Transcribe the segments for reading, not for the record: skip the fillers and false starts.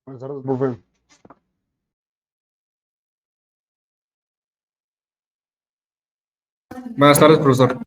Buenas tardes, profe. Buenas tardes, profesor.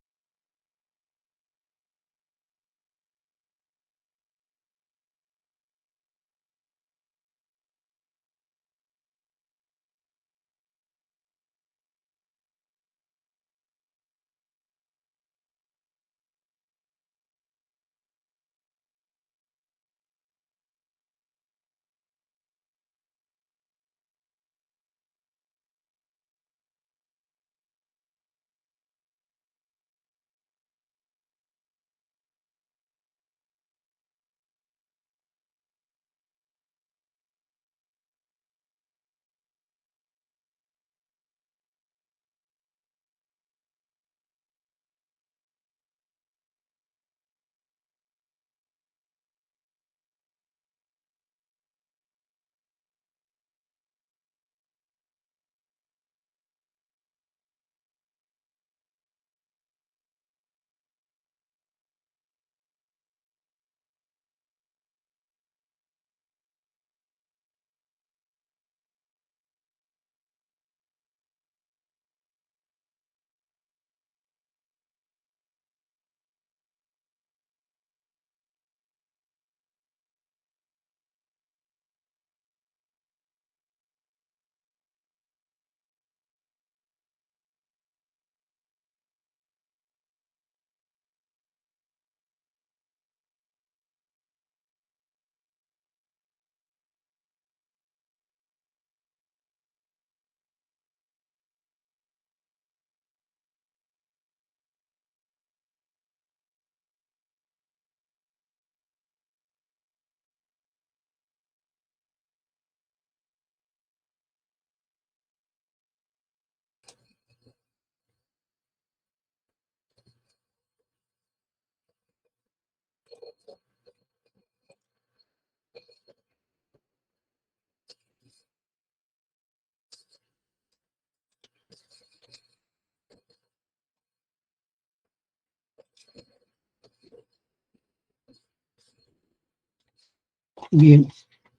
Bien,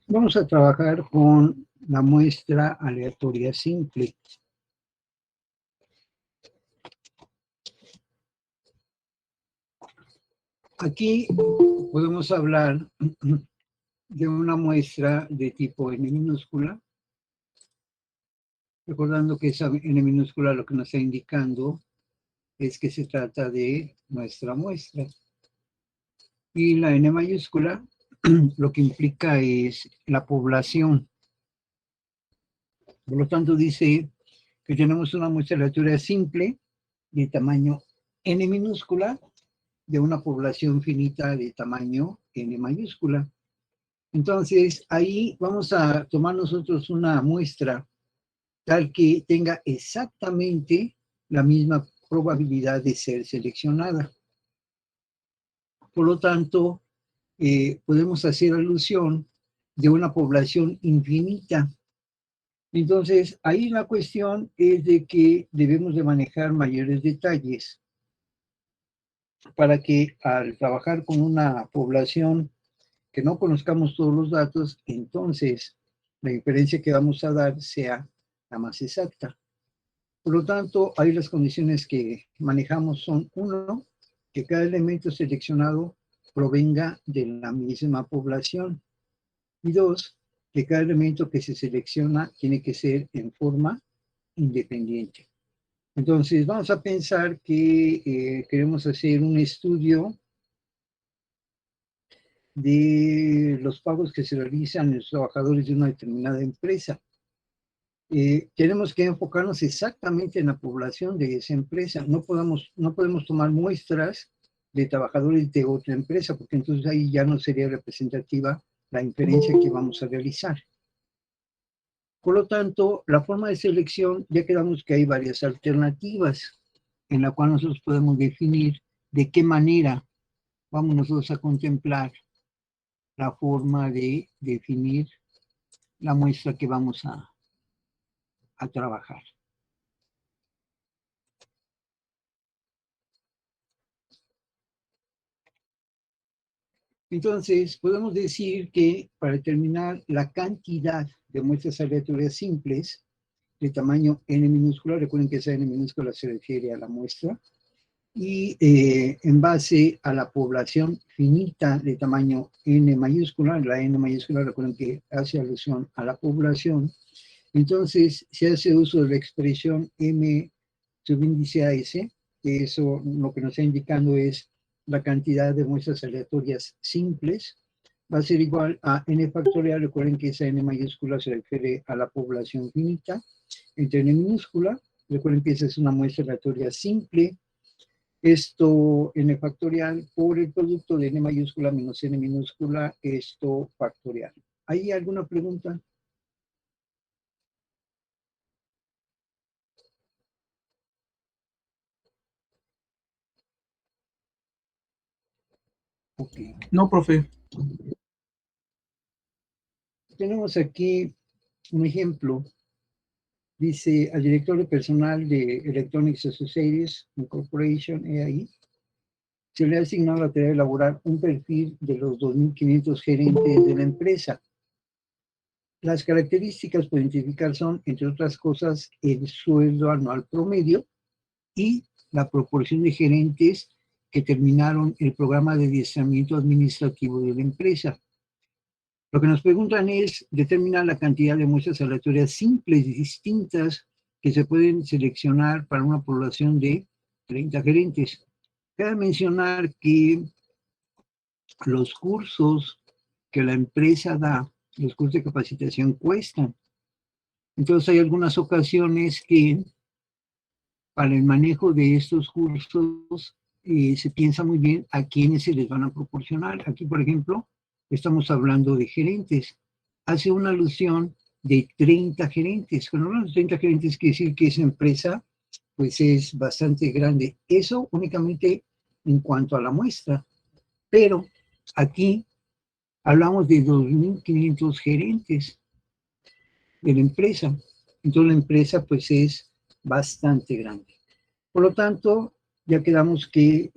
vamos a trabajar con la muestra aleatoria simple. Aquí podemos hablar de una muestra de tipo n minúscula, recordando que esa n minúscula lo que nos está indicando es que se trata de nuestra muestra. Y la n mayúscula lo que implica es la población. Por lo tanto, dice que tenemos una muestra aleatoria simple de tamaño n minúscula de una población finita de tamaño n mayúscula. Entonces, ahí vamos a tomar nosotros una muestra tal que tenga exactamente la misma probabilidad de ser seleccionada. Por lo tanto, podemos hacer alusión de una población infinita. Entonces, ahí la cuestión es de que debemos de manejar mayores detalles para que al trabajar con una población que no conozcamos todos los datos, entonces la inferencia que vamos a dar sea la más exacta. Por lo tanto, ahí las condiciones que manejamos son, uno, que cada elemento seleccionado provenga de la misma población, y dos, que cada elemento que se selecciona tiene que ser en forma independiente. Entonces, vamos a pensar que queremos hacer un estudio de los pagos que se realizan los trabajadores de una determinada empresa. Tenemos que enfocarnos exactamente en la población de esa empresa. No podemos tomar muestras de trabajadores de otra empresa, porque entonces ahí ya no sería representativa la inferencia que vamos a realizar. Por lo tanto, la forma de selección, ya quedamos que hay varias alternativas en la cual nosotros podemos definir de qué manera vamos nosotros a contemplar la forma de definir la muestra que vamos a trabajar. Entonces, podemos decir que para determinar la cantidad de muestras aleatorias simples de tamaño n minúscula, recuerden que esa n minúscula se refiere a la muestra, y en base a la población finita de tamaño n mayúscula, la n mayúscula recuerden que hace alusión a la población, entonces se hace uso de la expresión m subíndice a s, que eso lo que nos está indicando es la cantidad de muestras aleatorias simples, va a ser igual a n factorial, recuerden que esa n mayúscula se refiere a la población finita, entre n minúscula, recuerden que esa es una muestra aleatoria simple, esto n factorial por el producto de n mayúscula menos n minúscula, esto factorial. ¿Hay alguna pregunta? Ok. No, profe. Tenemos aquí un ejemplo. Dice, al director de personal de Electronics Associates Incorporation, EAI, se le ha asignado la tarea de elaborar un perfil de los 2.500 gerentes de la empresa. Las características por identificar son, entre otras cosas, el sueldo anual promedio y la proporción de gerentes que terminaron el programa de adiestramiento administrativo de la empresa. Lo que nos preguntan es determinar la cantidad de muestras aleatorias simples y distintas que se pueden seleccionar para una población de 30 gerentes. Cabe mencionar que los cursos que la empresa da, los cursos de capacitación cuestan. Entonces hay algunas ocasiones que para el manejo de estos cursos se piensa muy bien a quiénes se les van a proporcionar. Aquí, por ejemplo, estamos hablando de gerentes. Hace una alusión de 30 gerentes. Cuando hablamos de 30 gerentes, quiere decir que esa empresa pues es bastante grande. Eso únicamente en cuanto a la muestra. Pero aquí hablamos de 2.500 gerentes de la empresa. Entonces la empresa pues es bastante grande. Por lo tanto, ya quedamos que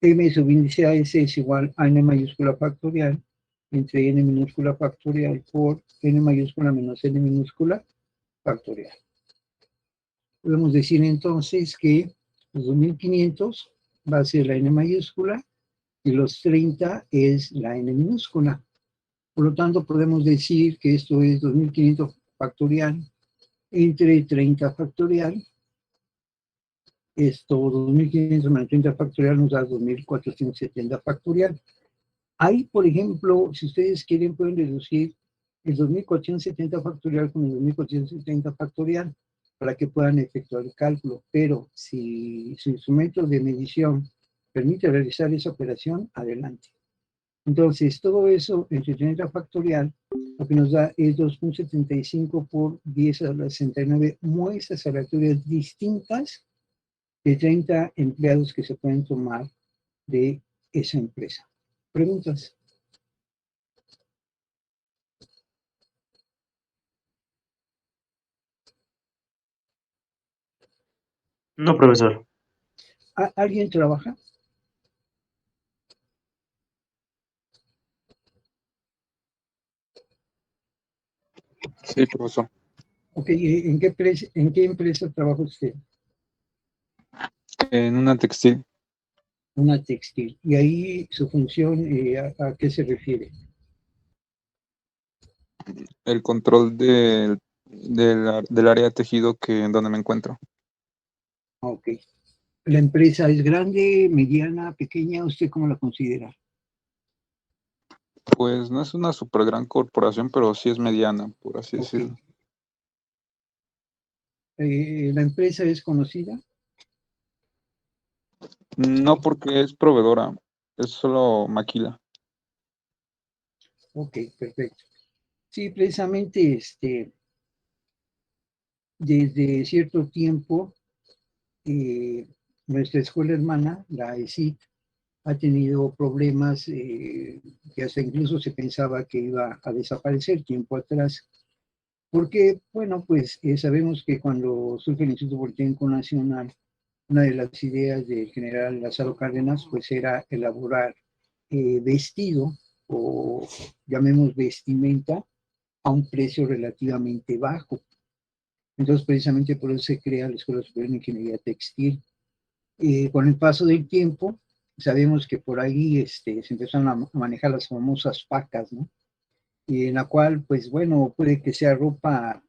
m subíndice a s es igual a n mayúscula factorial entre n minúscula factorial por n mayúscula menos n minúscula factorial. Podemos decir entonces que los 2.500 va a ser la n mayúscula y los 30 es la n minúscula. Por lo tanto, podemos decir que esto es 2.500 factorial entre 30 factorial. Esto 2.500 menos 30 factorial nos da 2.470 factorial. Ahí, por ejemplo, si ustedes quieren, pueden reducir el 2.470 factorial con el 2.470 factorial para que puedan efectuar el cálculo. Pero si su instrumento de medición permite realizar esa operación, adelante. Entonces, todo eso entre 30 factorial, lo que nos da es 2.75 por 10 a la 69 muestras aleatorias distintas de 30 empleados que se pueden tomar de esa empresa. ¿Preguntas? No, profesor. ¿Alguien trabaja? Sí, profesor. Ok, ¿en qué empresa trabaja usted? En una textil. Una textil. ¿Y ahí su función a qué se refiere? El control del área de tejido donde me encuentro. Ok. ¿La empresa es grande, mediana, pequeña? ¿Usted cómo la considera? Pues no es una super gran corporación, pero sí es mediana, por así Ok. decirlo. ¿La empresa es conocida? No porque es proveedora, es solo maquila. Ok, perfecto. Sí, precisamente desde cierto tiempo, nuestra escuela hermana, la ESIT, ha tenido problemas que hasta incluso se pensaba que iba a desaparecer tiempo atrás. Porque, bueno, pues sabemos que cuando surge el Instituto Politécnico Nacional, una de las ideas del general Lázaro Cárdenas, pues era elaborar vestido o llamemos vestimenta a un precio relativamente bajo. Entonces, precisamente por eso se crea la Escuela Superior de Ingeniería Textil. Con el paso del tiempo, sabemos que por ahí se empezaron a manejar las famosas pacas, ¿no? Y en la cual, pues bueno, puede que sea ropa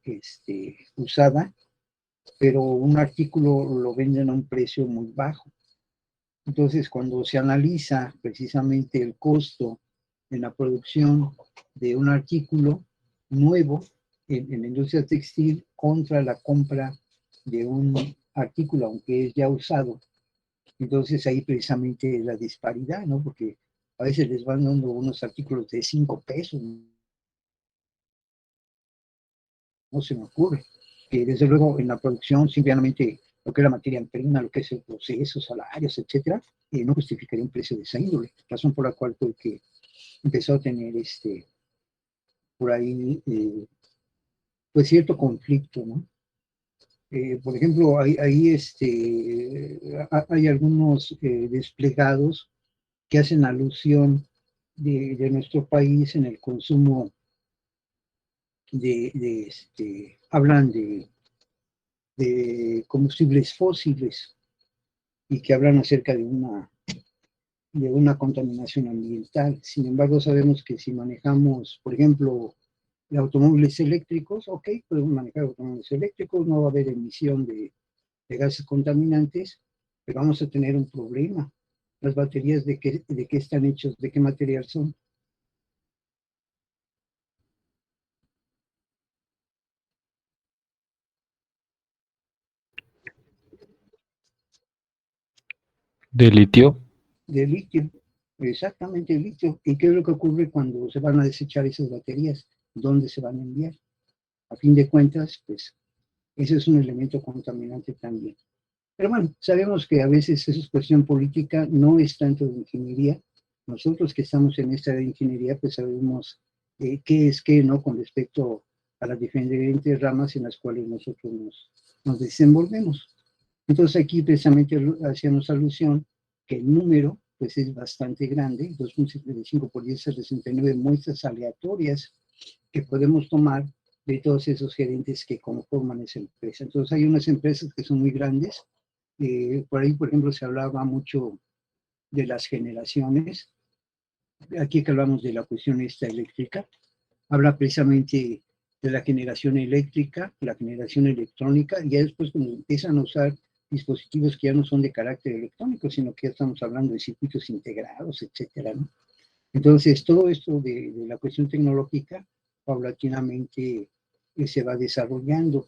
usada, pero un artículo lo venden a un precio muy bajo. Entonces, cuando se analiza precisamente el costo en la producción de un artículo nuevo en la industria textil contra la compra de un artículo, aunque es ya usado, entonces ahí precisamente la disparidad, ¿no? Porque a veces les van dando unos artículos de 5 pesos, no se me ocurre. Que desde luego en la producción simplemente lo que es la materia prima, lo que es el proceso, salarios, etcétera, no justificaría un precio de esa índole, razón por la cual fue que empezó a tener por ahí pues cierto conflicto, ¿no? Por ejemplo, hay algunos desplegados que hacen alusión de nuestro país en el consumo hablan de combustibles fósiles y que hablan acerca de una contaminación ambiental. Sin embargo, sabemos que si manejamos, por ejemplo, automóviles eléctricos, ok, podemos manejar automóviles eléctricos, no va a haber emisión de gases contaminantes, pero vamos a tener un problema. Las baterías, ¿de qué están hechos? ¿De qué material son? ¿De litio? De litio, exactamente de litio. ¿Y qué es lo que ocurre cuando se van a desechar esas baterías? ¿Dónde se van a enviar? A fin de cuentas, pues, ese es un elemento contaminante también. Pero bueno, sabemos que a veces eso es cuestión política, no es tanto de ingeniería. Nosotros que estamos en esta área de ingeniería, pues sabemos qué es qué, ¿no? Con respecto a las diferentes ramas en las cuales nosotros nos desenvolvemos. Entonces aquí precisamente hacíamos alusión que el número pues es bastante grande, 2.75 por 10 a 69 muestras aleatorias que podemos tomar de todos esos gerentes que conforman esa empresa. Entonces hay unas empresas que son muy grandes, por ahí por ejemplo se hablaba mucho de las generaciones, aquí que hablamos de la cuestión esta eléctrica, habla precisamente de la generación eléctrica, la generación electrónica, y ya después cuando empiezan a usar dispositivos que ya no son de carácter electrónico, sino que ya estamos hablando de circuitos integrados, etcétera, ¿no? Entonces, todo esto de la cuestión tecnológica, paulatinamente se va desarrollando.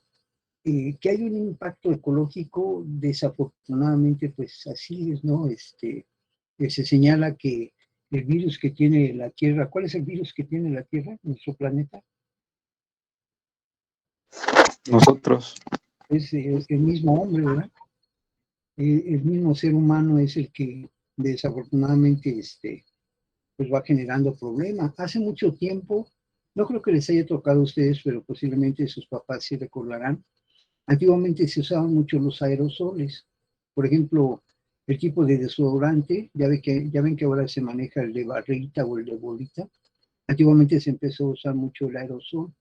Que hay un impacto ecológico, desafortunadamente, pues así es, ¿no? Se señala que el virus que tiene la Tierra, ¿cuál es el virus que tiene la Tierra, nuestro planeta? Nosotros. Es el mismo hombre, ¿verdad? El mismo ser humano es el que desafortunadamente pues va generando problemas. Hace mucho tiempo, no creo que les haya tocado a ustedes, pero posiblemente sus papás sí recordarán, antiguamente se usaban mucho los aerosoles. Por ejemplo, el tipo de desodorante, ya ven que ahora se maneja el de barrita o el de bolita. Antiguamente se empezó a usar mucho el aerosol.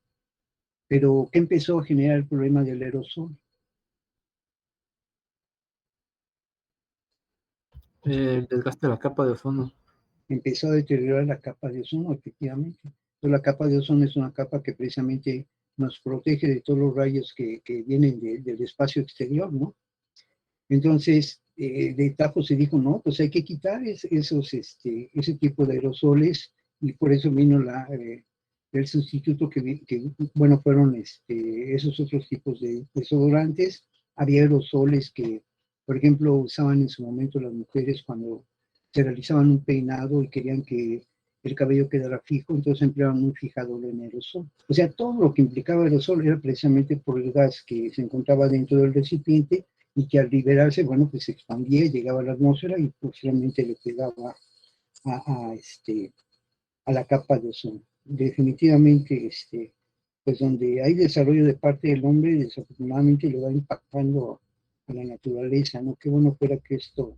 Pero, ¿qué empezó a generar el problema del aerosol? El desgaste de la capa de ozono. Empezó a deteriorar la capa de ozono, efectivamente. Entonces, la capa de ozono es una capa que precisamente nos protege de todos los rayos que vienen del espacio exterior, ¿no? Entonces, de tajo se dijo, no, pues hay que quitar ese tipo de aerosoles, y por eso vino el sustituto bueno, fueron esos otros tipos de desodorantes. Había aerosoles que, por ejemplo, usaban en su momento las mujeres cuando se realizaban un peinado y querían que el cabello quedara fijo, entonces empleaban un fijador en aerosol. O sea, todo lo que implicaba aerosol era precisamente por el gas que se encontraba dentro del recipiente, y que al liberarse, bueno, pues se expandía, llegaba a la atmósfera y posiblemente le pegaba a la capa de ozono. Definitivamente, pues donde hay desarrollo de parte del hombre, desafortunadamente le va impactando a la naturaleza, ¿no? Qué bueno fuera que esto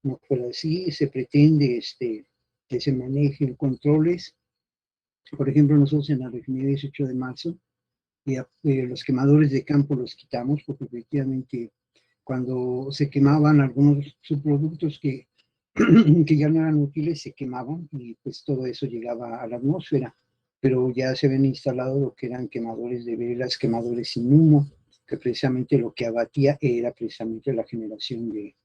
no fuera así. Se pretende que se manejen controles. Por ejemplo, nosotros en la refinería 18 de marzo, los quemadores de campo los quitamos porque efectivamente cuando se quemaban algunos subproductos que ya no eran útiles, se quemaban y pues todo eso llegaba a la atmósfera. Pero ya se habían instalado lo que eran quemadores de velas, quemadores sin humo, que precisamente lo que abatía era precisamente la generación de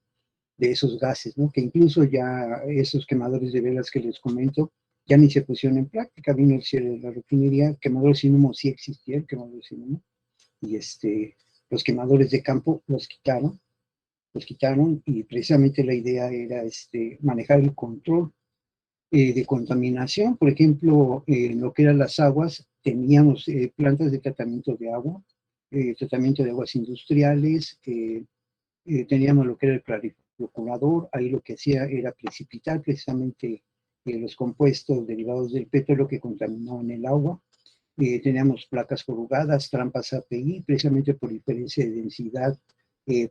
esos gases, ¿no? Que incluso ya esos quemadores de velas que les comento, ya ni se pusieron en práctica. Vino el cierre de la refinería, quemador sin humo sí existía, el quemador sin humo, y los quemadores de campo los quitaron y precisamente la idea era manejar el control de contaminación. Por ejemplo, en lo que eran las aguas, teníamos plantas de tratamiento de agua, tratamiento de aguas industriales, teníamos lo que era el clarificadorador, ahí lo que hacía era precipitar precisamente los compuestos derivados del petróleo que contaminaban el agua. Teníamos placas corrugadas, trampas API, precisamente por diferencia de densidad,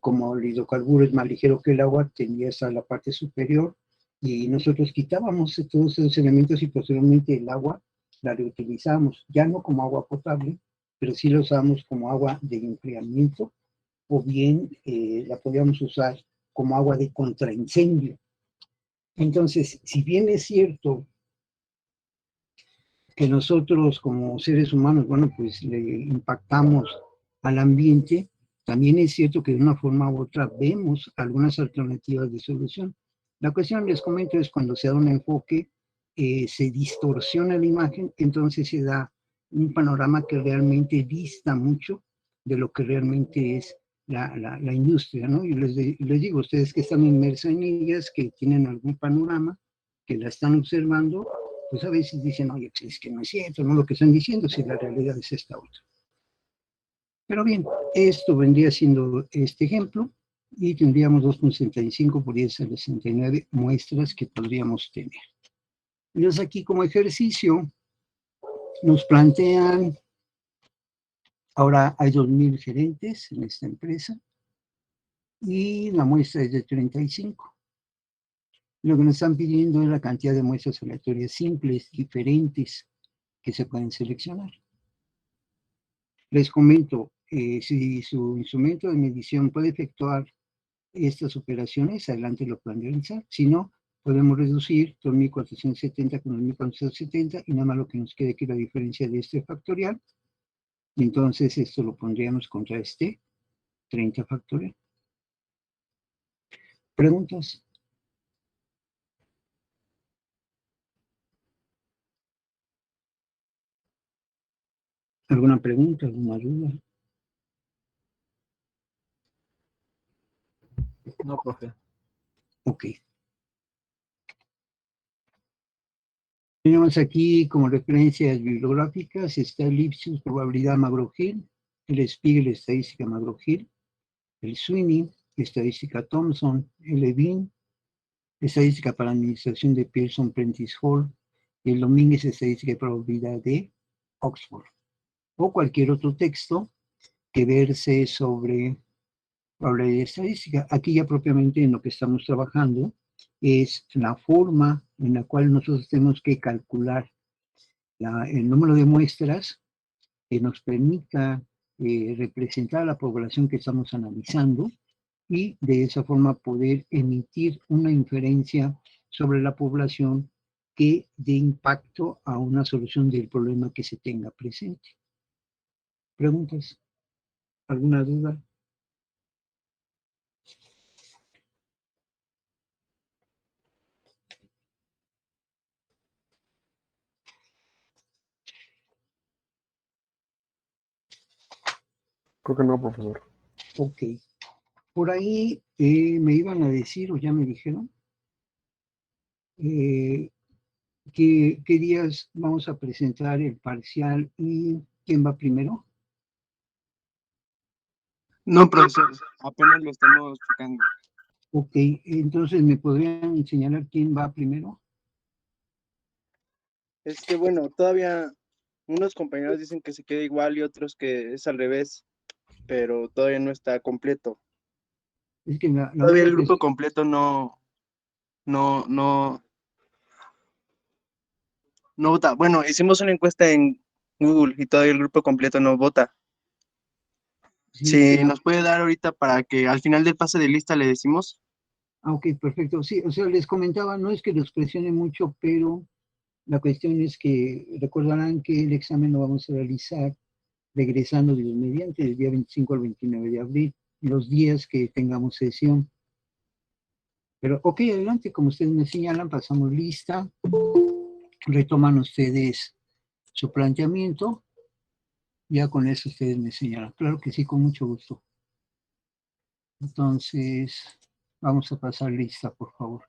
como el hidrocarburo es más ligero que el agua, tenía esa la parte superior, y nosotros quitábamos todos esos elementos y posteriormente el agua la reutilizábamos, ya no como agua potable, pero sí la usábamos como agua de enfriamiento, o bien la podíamos usar como agua de contraincendio. Entonces, si bien es cierto que nosotros como seres humanos, bueno, pues le impactamos al ambiente, también es cierto que de una forma u otra vemos algunas alternativas de solución. La cuestión, les comento, es cuando se da un enfoque, se distorsiona la imagen, entonces se da un panorama que realmente dista mucho de lo que realmente es la industria, ¿no? Y les digo, ustedes que están inmersos en ellas, que tienen algún panorama, que la están observando, pues a veces dicen, oye, es que no es cierto, no lo que están diciendo, si la realidad es esta otra. Pero bien, esto vendría siendo este ejemplo, y tendríamos 2,65 por 10 a la 69 muestras que podríamos tener. Entonces aquí como ejercicio nos plantean, ahora hay 2,000 gerentes en esta empresa, y la muestra es de 35. Lo que nos están pidiendo es la cantidad de muestras aleatorias simples, diferentes, que se pueden seleccionar. Les comento, si su instrumento de medición puede efectuar estas operaciones, adelante lo pueden realizar. Si no, podemos reducir 2,470 con 2,470 y nada más lo que nos quede que la diferencia de este factorial. Y entonces esto lo pondríamos contra este 30 factorial. ¿Preguntas? ¿Alguna pregunta? ¿Alguna duda? No, profe. Ok. Tenemos aquí como referencias bibliográficas, está el Ipsos Probabilidad McGraw-Hill, el Spiegel Estadística McGraw-Hill, el Sweeney Estadística Thomson, el Levin Estadística para Administración de Pearson Prentice Hall, y el Domínguez Estadística y Probabilidad de Oxford, o cualquier otro texto que verse sobre probabilidad estadística. Aquí ya propiamente en lo que estamos trabajando es la forma en la cual nosotros tenemos que calcular el número de muestras que nos permita representar a la población que estamos analizando, y de esa forma poder emitir una inferencia sobre la población que dé impacto a una solución del problema que se tenga presente. ¿Preguntas? ¿Alguna duda? Creo que no, profesor. Ok. Por ahí me iban a decir, o ya me dijeron, ¿qué días vamos a presentar el parcial y quién va primero? No, profesor, apenas lo estamos checando. Ok, entonces ¿me podrían señalar quién va primero? Es que bueno, todavía unos compañeros dicen que se queda igual y otros que es al revés, pero todavía no está completo. Es que la Todavía el única grupo completo no no vota. Bueno, hicimos una encuesta en Google y todo el grupo completo no vota. Sí, Si ya. nos puede dar ahorita para que al final del pase de lista le decimos. Ah, ok, perfecto. Sí, o sea, les comentaba, no es que los presione mucho, pero la cuestión es que recordarán que el examen lo vamos a realizar regresando Dios mediante, del día 25 al 29 de abril, los días que tengamos sesión. Pero, ok, adelante, como ustedes me señalan, pasamos lista, retoman ustedes su planteamiento, ya con eso ustedes me señalan. Claro que sí, con mucho gusto. Entonces, vamos a pasar lista, por favor.